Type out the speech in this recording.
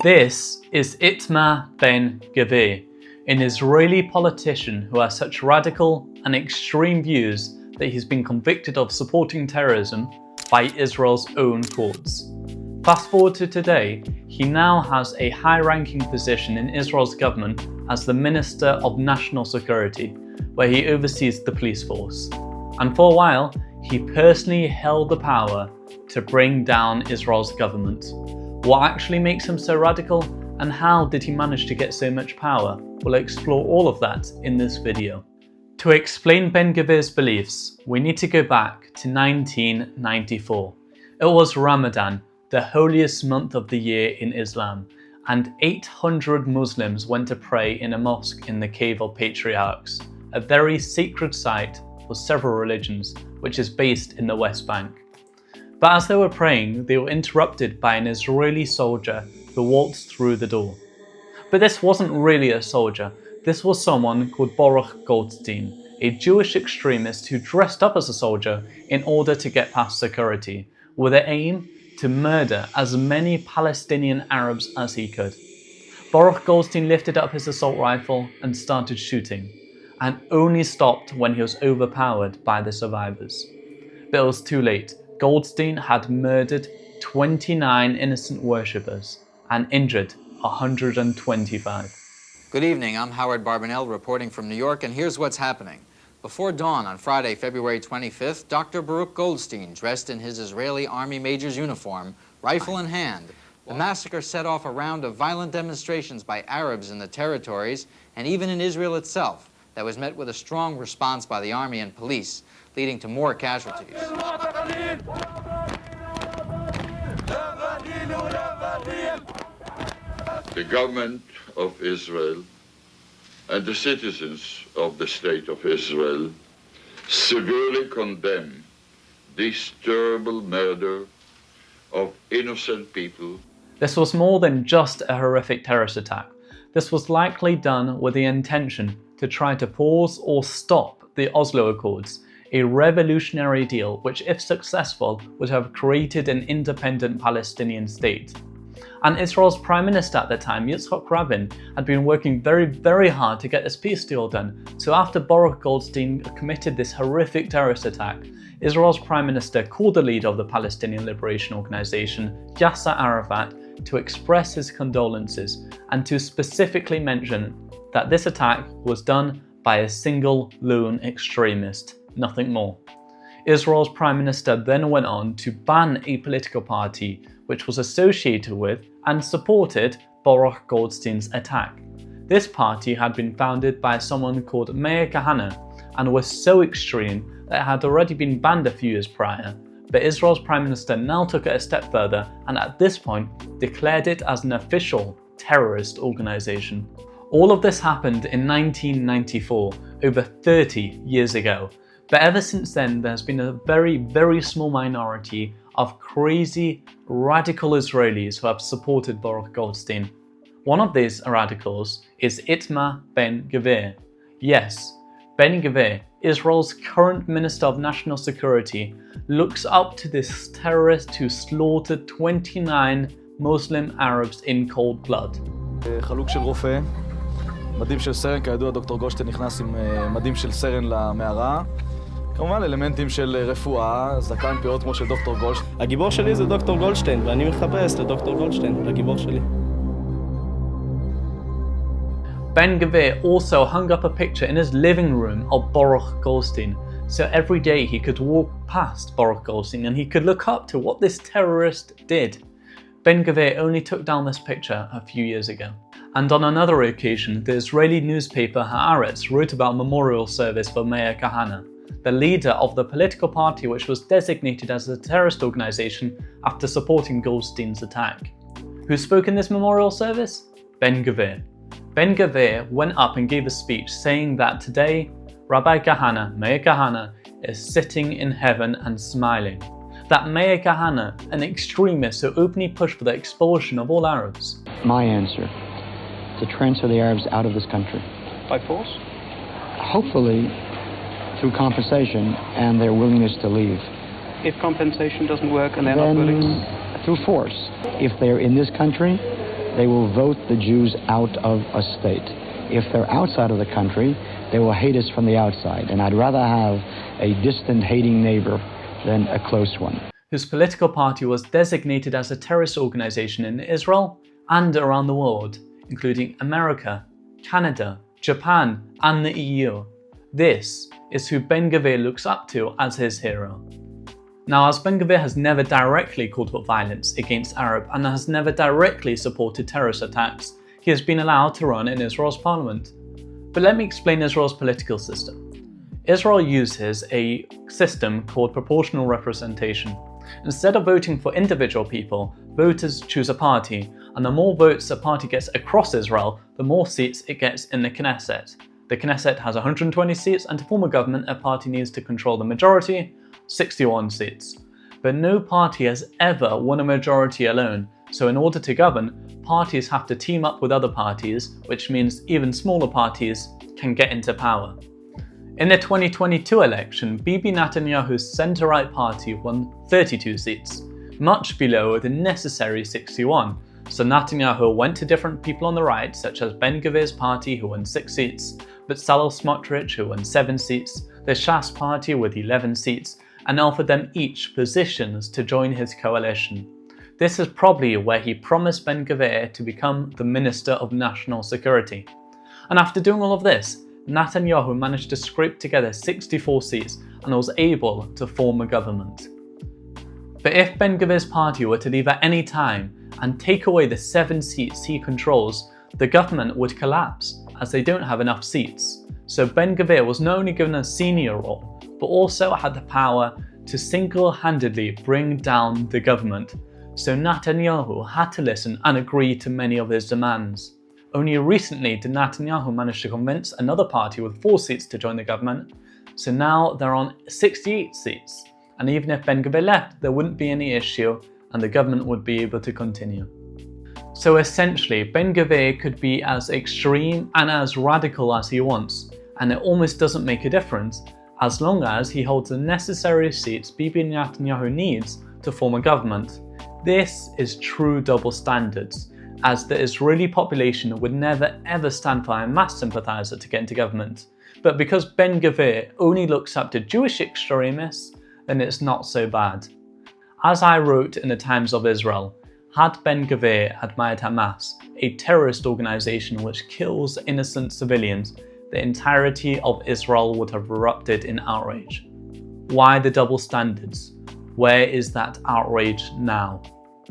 This is Itamar Ben-Gvir, an Israeli politician who has such radical and extreme views that he's been convicted of supporting terrorism by Israel's own courts. Fast forward to today, he now has a high-ranking position in Israel's government as the Minister of National Security, where he oversees the police force. And for a while, he personally held the power to bring down Israel's government. What actually makes him so radical, and how did he manage to get so much power? We'll explore all of that in this video. To explain Ben-Gvir's beliefs, we need to go back to 1994. It was Ramadan, the holiest month of the year in Islam, and 800 Muslims went to pray in a mosque in the Cave of Patriarchs, a very sacred site for several religions, which is based in the West Bank. But as they were praying, they were interrupted by an Israeli soldier who waltzed through the door. But this wasn't really a soldier. This was someone called Baruch Goldstein, a Jewish extremist who dressed up as a soldier in order to get past security, with the aim to murder as many Palestinian Arabs as he could. Baruch Goldstein lifted up his assault rifle and started shooting, and only stopped when he was overpowered by the survivors. But it was too late. Goldstein had murdered 29 innocent worshippers and injured 125. Good evening, I'm Howard Barbanel reporting from New York, and here's what's happening. Before dawn on Friday, February 25th, Dr. Baruch Goldstein, dressed in his Israeli Army Major's uniform, rifle in hand, the massacre set off a round of violent demonstrations by Arabs in the territories and even in Israel itself that was met with a strong response by the army and police, leading to more casualties. The government of Israel and the citizens of the State of Israel severely condemn this terrible murder of innocent people. This was more than just a horrific terrorist attack. This was likely done with the intention to try to pause or stop the Oslo Accords, a revolutionary deal which, if successful, would have created an independent Palestinian state. And Israel's Prime Minister at the time, Yitzhak Rabin, had been working very hard to get this peace deal done. So after Baruch Goldstein committed this horrific terrorist attack, Israel's Prime Minister called the leader of the Palestinian Liberation Organization, Yasser Arafat, to express his condolences and to specifically mention that this attack was done by a single lone extremist, nothing more. Israel's Prime Minister then went on to ban a political party which was associated with and supported Baruch Goldstein's attack. This party had been founded by someone called Meir Kahane and was so extreme that it had already been banned a few years prior. But Israel's Prime Minister now took it a step further and at this point declared it as an official terrorist organization. All of this happened in 1994, over 30 years ago. But ever since then, there's been a very small minority of crazy, radical Israelis who have supported Baruch Goldstein. One of these radicals is Itamar Ben-Gvir. Yes, Ben-Gvir, Israel's current Minister of National Security, looks up to this terrorist who slaughtered 29 Muslim Arabs in cold blood. חלוק של רופא, מדים של סרן, כידוע דוקטור גולדשטיין נכנס עם מדים של סרן למערה. כמובן אלמנטים של רפואה, זקן פאות כמו של דוקטור גולדשטיין. הגיבור שלי זה דוקטור גולדשטיין, ואני מחפש לדוקטור גולדשטיין, לגיבור שלי. Ben-Gvir also hung up a picture in his living room of Baruch Goldstein, so every day he could walk past Baruch Goldstein and he could look up to what this terrorist did. Ben-Gvir only took down this picture a few years ago. And on another occasion, the Israeli newspaper Haaretz wrote about a memorial service for Meir Kahane, the leader of the political party which was designated as a terrorist organization after supporting Goldstein's attack. Who spoke in this memorial service? Ben-Gvir. Ben-Gvir went up and gave a speech saying that today, Rabbi Kahane, Meir Kahane, is sitting in heaven and smiling. That Meir Kahane, an extremist who openly pushed for the expulsion of all Arabs. My answer, to transfer the Arabs out of this country. By force? Hopefully through compensation and their willingness to leave. If compensation doesn't work and they're not willing? Through force. If they're in this country, they will vote the Jews out of a state. If they're outside of the country, they will hate us from the outside. And I'd rather have a distant hating neighbor than a close one. Whose political party was designated as a terrorist organization in Israel and around the world, including America, Canada, Japan, and the EU. This is who Ben-Gvir looks up to as his hero. Now, as Ben-Gvir has never directly called for violence against Arab and has never directly supported terrorist attacks, he has been allowed to run in Israel's parliament. But let me explain Israel's political system. Israel uses a system called proportional representation. Instead of voting for individual people, voters choose a party, and the more votes a party gets across Israel, the more seats it gets in the Knesset. The Knesset has 120 seats, and to form a government, a party needs to control the majority, 61 seats. But no party has ever won a majority alone, so in order to govern, parties have to team up with other parties, which means even smaller parties can get into power. In the 2022 election, Bibi Netanyahu's centre-right party won 32 seats, much below the necessary 61. So Netanyahu went to different people on the right, such as Ben-Gvir's party, who won 6 seats, Bezalel Smotrich, who won 7 seats, the Shas party with 11 seats, and offered them each positions to join his coalition. This is probably where he promised Ben-Gvir to become the Minister of National Security. And after doing all of this, Netanyahu managed to scrape together 64 seats and was able to form a government. But if Ben-Gvir's party were to leave at any time and take away the 7 seats he controls, the government would collapse as they don't have enough seats. So Ben-Gvir was not only given a senior role, but also had the power to single-handedly bring down the government. So Netanyahu had to listen and agree to many of his demands. Only recently did Netanyahu manage to convince another party with 4 seats to join the government, so now they're on 68 seats, and even if Ben-Gvir left, there wouldn't be any issue and the government would be able to continue. So essentially, Ben-Gvir could be as extreme and as radical as he wants, and it almost doesn't make a difference as long as he holds the necessary seats Bibi Netanyahu needs to form a government. This is true double standards, as the Israeli population would never ever stand for a Hamas sympathizer to get into government. But because Ben-Gvir only looks up to Jewish extremists, then it's not so bad. As I wrote in the Times of Israel, had Ben-Gvir admired Hamas, a terrorist organization which kills innocent civilians, the entirety of Israel would have erupted in outrage. Why the double standards? Where is that outrage now?